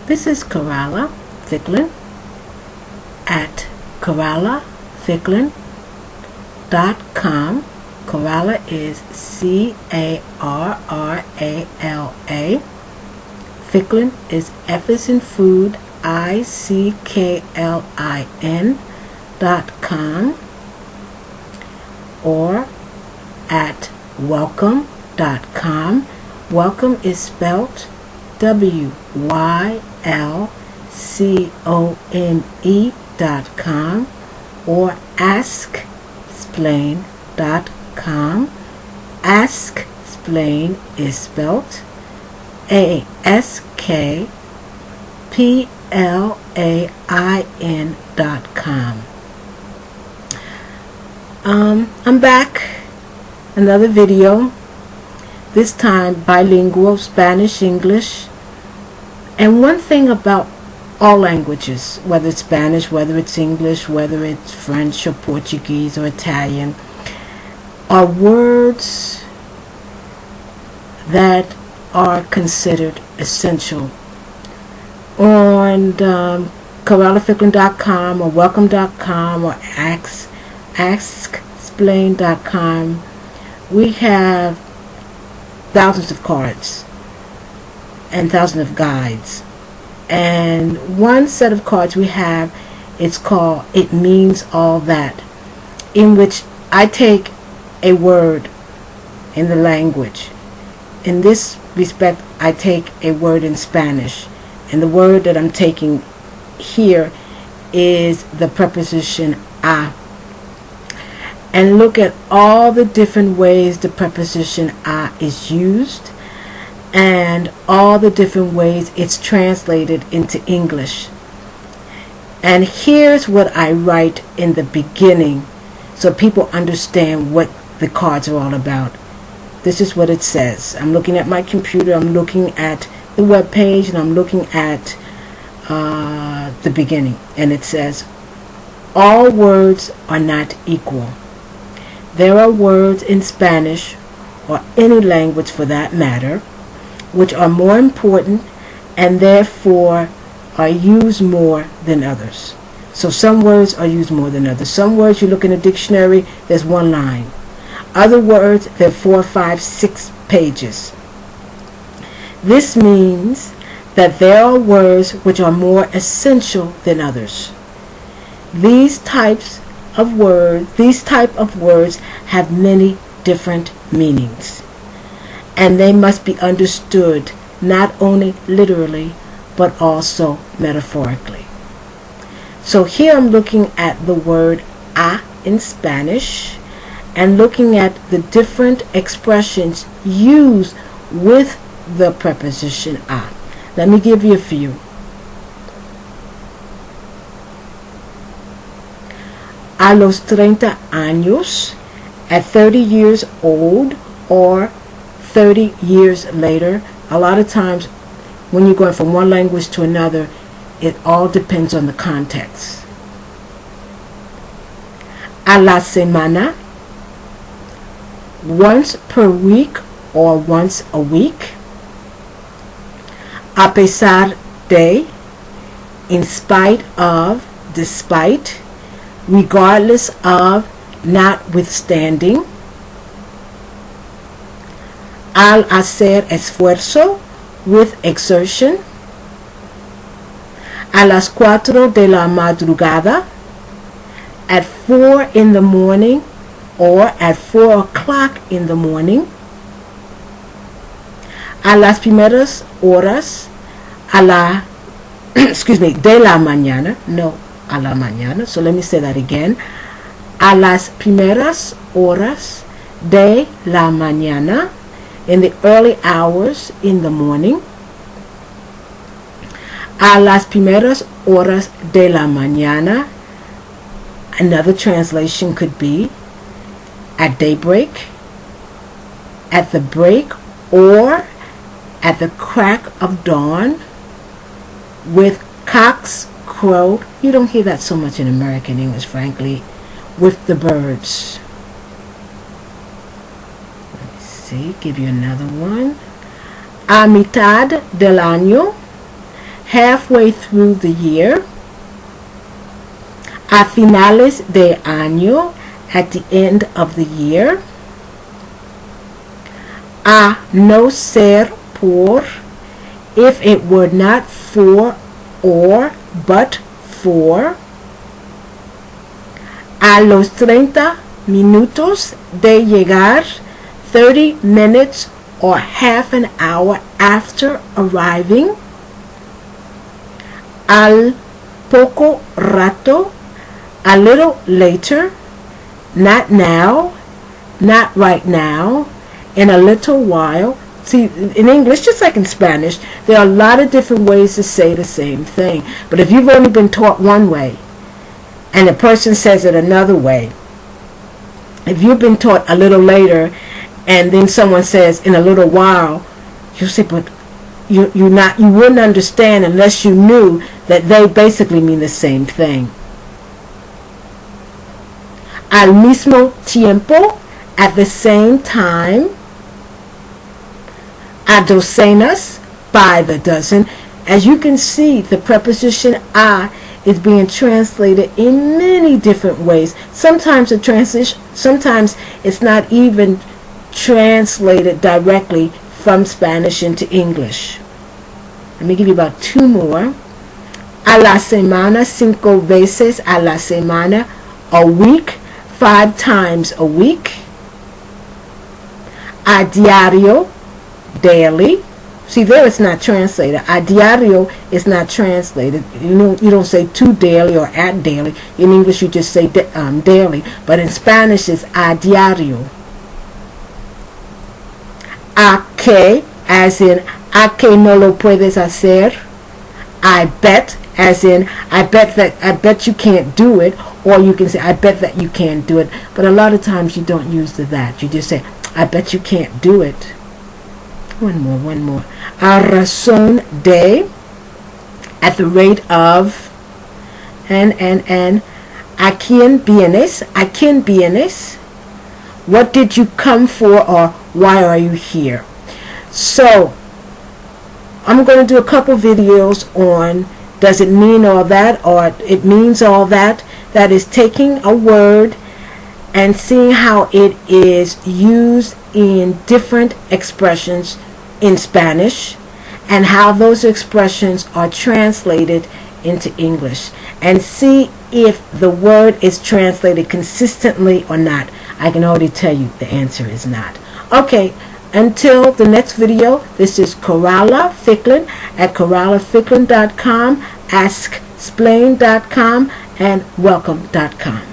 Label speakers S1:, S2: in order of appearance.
S1: This is Carala Ficklin at caralaficklin.com. Carala is C-A-R-R-A-L-A. Ficklin is F as in food, ICKLIN.com, or at welcome.com. Welcome is spelt WYLCOME.com, or askplain.com. Askplain is spelt ASKPLAIN.com. I'm back, another video, this time bilingual, Spanish, English. And one thing about all languages, whether it's Spanish, whether it's English, whether it's French or Portuguese or Italian, are words that are considered essential. On caralaficklin.com or welcome.com or askplain.com, we have thousands of cards and thousands of guides. And one set of cards we have, it's called It Means All That, in which I take a word in the language. In this respect, I take a word in Spanish, and the word that I'm taking here is the preposition a. And look at all the different ways the preposition a is used, and all the different ways it's translated into English. And here's what I write in the beginning so people understand what the cards are all about. This is what it says. I'm looking at my computer, I'm looking at the web page, and I'm looking at the beginning. And it says, all words are not equal. There are words in Spanish, or any language for that matter, which are more important and therefore are used more than others. So some words are used more than others. Some words, you look in a dictionary, there's one line. Other words, there are 4, 5, 6 pages. This means that there are words which are more essential than others. These type of words have many different meanings, and they must be understood not only literally but also metaphorically. So here I'm looking at the word a in Spanish and looking at the different expressions used with the preposition a. Let me give you a few. A los 30 años, at 30 years old, or 30 years later. A lot of times when you're going from one language to another, it all depends on the context. A la semana, once per week or once a week. A pesar de, in spite of, despite, regardless of, notwithstanding. Al hacer esfuerzo, with exertion. A las 4 de la madrugada, at 4 in the morning or at 4 o'clock in the morning. A las primeras horas, de la mañana, no, a la mañana. So let me say that again. A las primeras horas de la mañana, in the early hours in the morning. A las primeras horas de la mañana, another translation could be at daybreak, at the break, or at the crack of dawn, with cocks crowed. You don't hear that so much in American English, frankly, with the birds. Let me see, give you another one. A mitad del año, halfway through the year. A finales de año, at the end of the year. A no ser por, if it were not for or but for. A los 30 minutos de llegar, 30 minutes or half an hour after arriving. Al poco rato, a little later. Not now, not right now, in a little while. See, in English, just like in Spanish, there are a lot of different ways to say the same thing. But if you've only been taught one way, and the person says it another way, if you've been taught a little later, and then someone says in a little while, you'll say, but you wouldn't understand unless you knew that they basically mean the same thing. Al mismo tiempo, at the same time. A docenas, by the dozen. As you can see, the preposition a is being translated in many different ways. Sometimes sometimes it's not even translated directly from Spanish into English. Let me give you about two more. A la semana, 5 veces a la semana, a week, 5 times a week. A diario, daily. See, there it's not translated. A diario is not translated. You don't say to daily or at daily. In English, you just say daily. But in Spanish, it's a diario. A que, as in, a que no lo puedes hacer. I bet, as in, I bet you can't do it. Or you can say, I bet that you can't do it. But a lot of times you don't use the that. You just say, I bet you can't do it. One more. A razón de, at the rate of, and. ¿A quién vienes? ¿A quién vienes? What did you come for, or why are you here? So, I'm going to do a couple videos on does it mean all that, or it means all that. That is taking a word and seeing how it is used in different expressions in Spanish, and how those expressions are translated into English, and see if the word is translated consistently or not. I can already tell you the answer is not. Okay, until the next video, this is Coralla Ficklin at CorallaFicklin.com, askplain.com, and welcome.com.